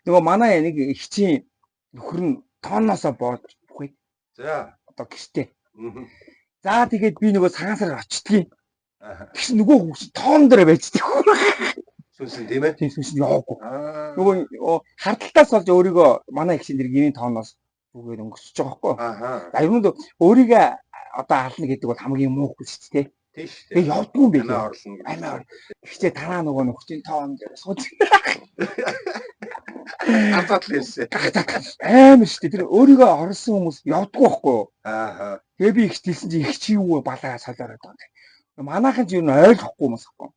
Нөгөө манай нэг ихчийн нөхөр нь тооноосоо боож бүхий. За. Одоо гэртээ. За тэгээд би нөгөө цагаансаар очтгийг. Тэгс нөгөө хүмүүс тоон дээр байждаг. Сүнсэн тийм ээ. Тийм сүнсэн яваагүй. Нөгөө хардталтаас болж өөрийгөө манай ихчийн дэр гэрийн тооноос бүгээд өнгөсөж байгаа байхгүй. За юунд өөрийгөө одоо ална гэдэг бол хамгийн муухгүй шүү дээ. Тийм шүү дээ. Тэгээ явдгүй юм бэ. Амиа орлно гэж. Амиа. Ихчээ тараа нөгөө нөхцийн тоон дээр сууж. Азат лээсээ. Амар шүү дээ. Тэр өөрийгөө орсон хүмүүс явдгүй байхгүй. Тэгээ би ихч хэлсэн чи ихч юу балаа солиороод байгаа. Манайхан ч юу н ойлгохгүй юмс байхгүй.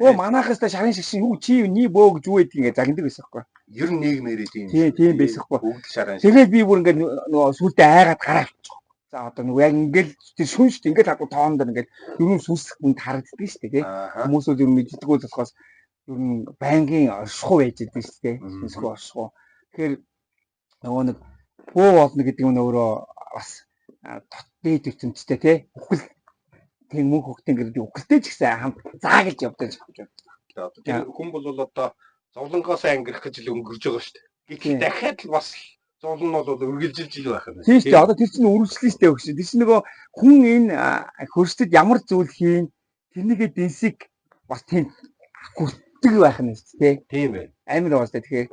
Өө манайхаас та шарын шигшин юу чи ни бөө гэж юу гэдэг ингээ загнадаг байсан байхгүй. Ер нь нийгмээрээ тийм байсан байхгүй. Бүгд шаран. Тэгээд би бүр ингээ нөгөө сүлдээ айгаад гараачих. За одоо нөгөө яг ингээл тэр шүн шүү дээ. Ингээл хадуу тоон дээр ингээл ер нь сүнслэх хүн харагддаг шүү дээ тий. Хүмүүсүүд ер нь мэддэг болохоос ер нь байнгын оршихуй байж байдаг шүү дээ. Сүнслэх оршихуй. Тэгэхээр нөгөө нэг бөө болно гэдэг нь өөрөө бас дээд өвчмөцтэй тий. Үхэл тийм мөнх хөхтэн гэдэг үхэлтэй ч гэсэн хамт заагалж явдаг юм. Тэр хүн бол одоо зовлонгоос ангирах гэж л өнгөрж байгаа шүү дээ. Гэтэл дахиад л бас зовлон нь бол үргэлжилж ил байх юм байна. Тийм шүү дээ. Одоо тэр чинь үргэлжлэн шүү дээ өгч. Тэр чинь нөгөө хүн энэ хөрсдөд ямар зүйл хийн тэрнийгээ дэнсийг бас тийм хүртдэг байх нь шүү дээ. Тийм ээ. Амар байгаа шүү дээ. Тэгэхээр